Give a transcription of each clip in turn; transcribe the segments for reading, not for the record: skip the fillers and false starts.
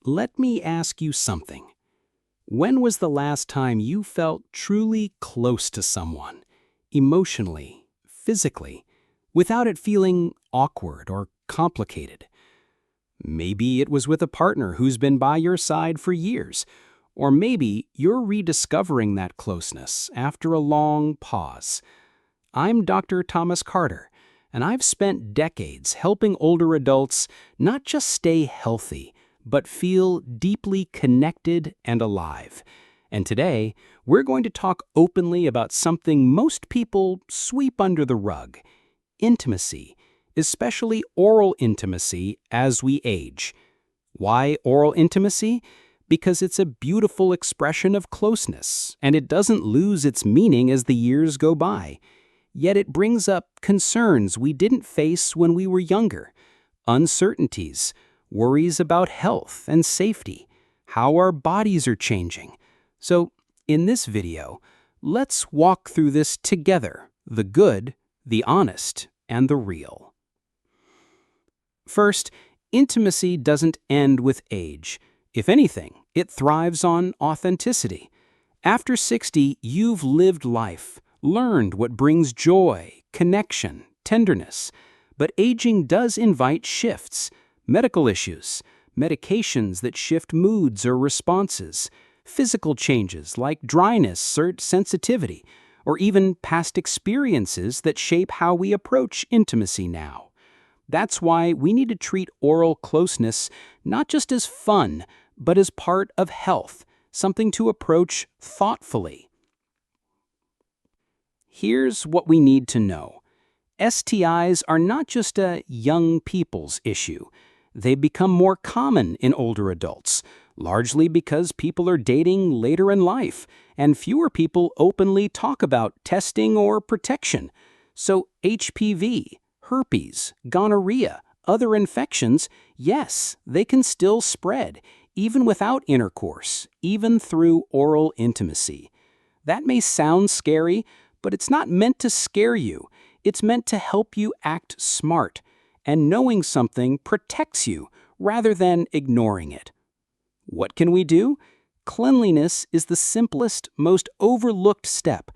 let me ask you something. When was the last time you felt truly close to someone, emotionally, physically, without it feeling awkward or complicated? Maybe it was with a partner who's been by your side for years, or maybe you're rediscovering that closeness after a long pause. I'm Dr. Thomas Carter, and I've spent decades helping older adults not just stay healthy, but feel deeply connected and alive. And today, we're going to talk openly about something most people sweep under the rug: intimacy, especially oral intimacy as we age. Why oral intimacy? Because it's a beautiful expression of closeness, and it doesn't lose its meaning as the years go by. Yet it brings up concerns we didn't face when we were younger, uncertainties, worries about health and safety, how our bodies are changing. So, in this video, let's walk through this together: the good, the honest, and the real. First, intimacy doesn't end with age. If anything, it thrives on authenticity. After 60, you've lived life, learned what brings joy, connection, tenderness. But aging does invite shifts: medical issues, medications that shift moods or responses, physical changes like dryness or sensitivity, or even past experiences that shape how we approach intimacy now. That's why we need to treat oral closeness not just as fun, but as part of health, something to approach thoughtfully. Here's what we need to know. STIs are not just a young people's issue. They become more common in older adults, largely because people are dating later in life, and fewer people openly talk about testing or protection. So HPV, herpes, gonorrhea, other infections, yes, they can still spread, even without intercourse, even through oral intimacy. That may sound scary, but it's not meant to scare you. It's meant to help you act smart, and knowing something protects you rather than ignoring it. What can we do? Cleanliness is the simplest, most overlooked step.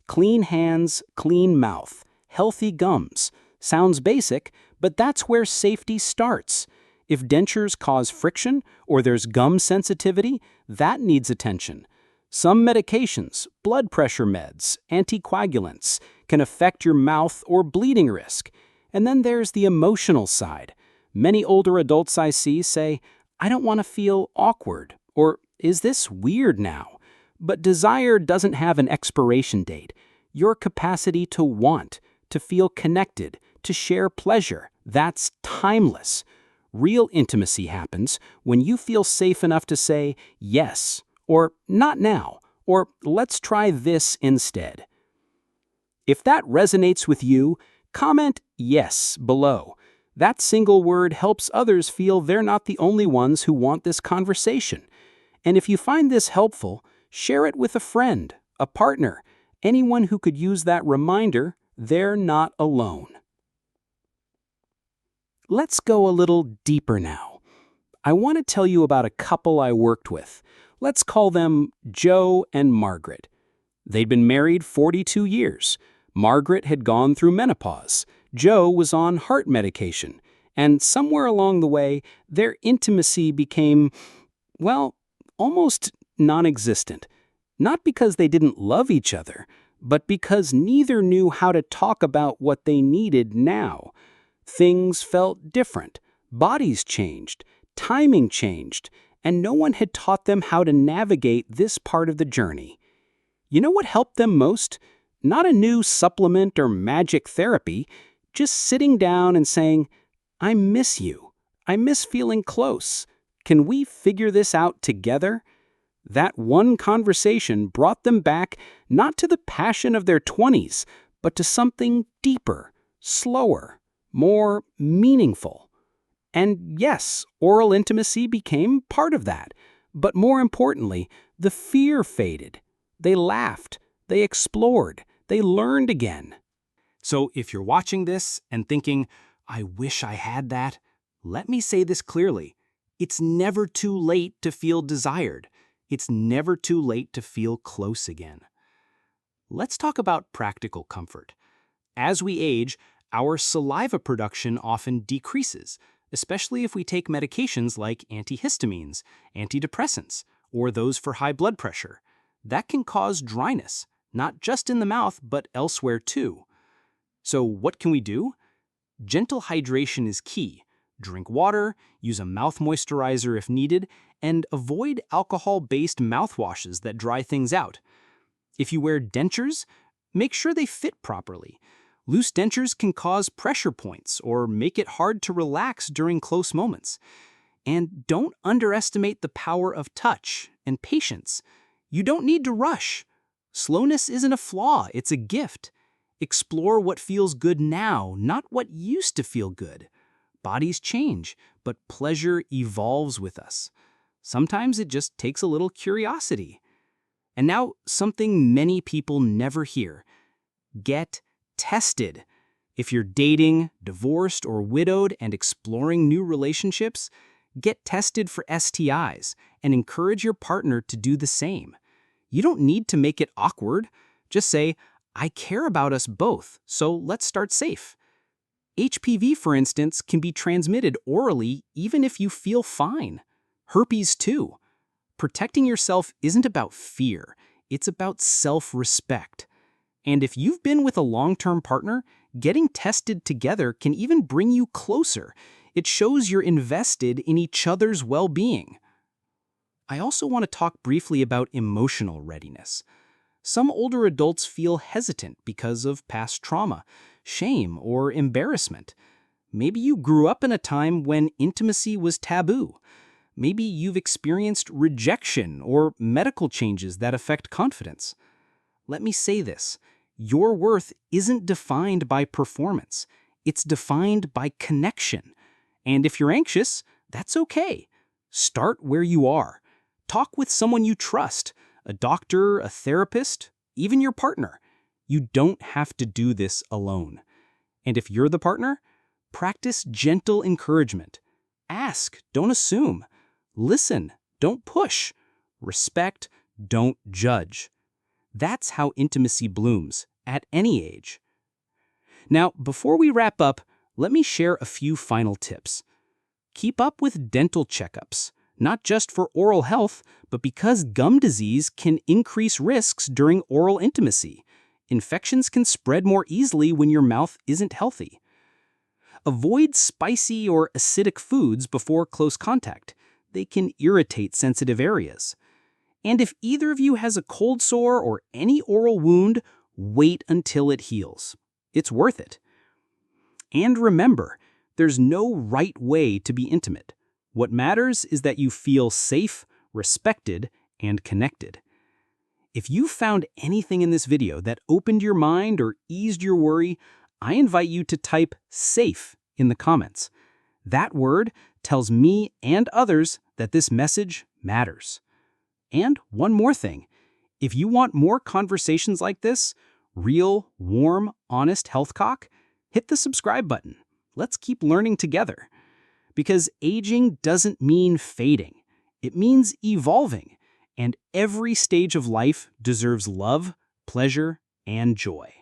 Clean hands, clean mouth, healthy gums. Sounds basic, but that's where safety starts. If dentures cause friction or there's gum sensitivity, that needs attention. Some medications, blood pressure meds, anticoagulants, can affect your mouth or bleeding risk. And then there's the emotional side. Many older adults I see say, "I don't want to feel awkward," or "Is this weird now?" But desire doesn't have an expiration date. Your capacity to want, to feel connected, to share pleasure, that's timeless. Real intimacy happens when you feel safe enough to say yes, or not now, or let's try this instead. If that resonates with you, comment yes below. That single word helps others feel they're not the only ones who want this conversation. And if you find this helpful, share it with a friend, a partner, anyone who could use that reminder they're not alone. Let's go a little deeper now. I want to tell you about a couple I worked with. Let's call them Joe and Margaret. They'd been married 42 years. Margaret had gone through menopause. Joe was on heart medication. And somewhere along the way, their intimacy became, well, almost non-existent. Not because they didn't love each other, but because neither knew how to talk about what they needed now. Things felt different. Bodies changed. Timing changed. And no one had taught them how to navigate this part of the journey. You know what helped them most? Not a new supplement or magic therapy, just sitting down and saying, "I miss you. I miss feeling close. Can we figure this out together?" That one conversation brought them back not to the passion of their 20s, but to something deeper, slower, more meaningful. And yes, oral intimacy became part of that. But more importantly, the fear faded. They laughed. They explored. They learned again. So if you're watching this and thinking, "I wish I had that," let me say this clearly. It's never too late to feel desired. It's never too late to feel close again. Let's talk about practical comfort. As we age, our saliva production often decreases, especially if we take medications like antihistamines, antidepressants, or those for high blood pressure. That can cause dryness, not just in the mouth, but elsewhere too. So what can we do? Gentle hydration is key. Drink water, use a mouth moisturizer if needed, and avoid alcohol-based mouthwashes that dry things out. If you wear dentures, make sure they fit properly. Loose dentures can cause pressure points or make it hard to relax during close moments. And don't underestimate the power of touch and patience. You don't need to rush. Slowness isn't a flaw, it's a gift. Explore what feels good now, not what used to feel good. Bodies change, but pleasure evolves with us. Sometimes it just takes a little curiosity. And now, something many people never hear. Get tested. If you're dating, divorced, or widowed and exploring new relationships, get tested for STIs and encourage your partner to do the same. You don't need to make it awkward. Just say, I care about us both, so let's start safe. HPV, for instance, can be transmitted orally even if you feel fine. Herpes, too. Protecting yourself isn't about fear, it's about self-respect. And if you've been with a long-term partner, getting tested together can even bring you closer. It shows you're invested in each other's well-being. I also want to talk briefly about emotional readiness. Some older adults feel hesitant because of past trauma, shame, or embarrassment. Maybe you grew up in a time when intimacy was taboo. Maybe you've experienced rejection or medical changes that affect confidence. Let me say this, your worth isn't defined by performance. It's defined by connection. And if you're anxious, that's okay. Start where you are. Talk with someone you trust, a doctor, a therapist, even your partner. You don't have to do this alone. And if you're the partner, practice gentle encouragement. Ask, don't assume. Listen, don't push. Respect, don't judge. That's how intimacy blooms, at any age. Now, before we wrap up, let me share a few final tips. Keep up with dental checkups, not just for oral health, but because gum disease can increase risks during oral intimacy. Infections can spread more easily when your mouth isn't healthy. Avoid spicy or acidic foods before close contact. They can irritate sensitive areas. And if either of you has a cold sore or any oral wound, wait until it heals. It's worth it. And remember, there's no right way to be intimate. What matters is that you feel safe, respected, and connected. If you found anything in this video that opened your mind or eased your worry, I invite you to type SAFE in the comments. That word tells me and others that this message matters. And one more thing, if you want more conversations like this, real, warm, honest health talk, hit the subscribe button. Let's keep learning together. Because aging doesn't mean fading. It means evolving. And every stage of life deserves love, pleasure, and joy.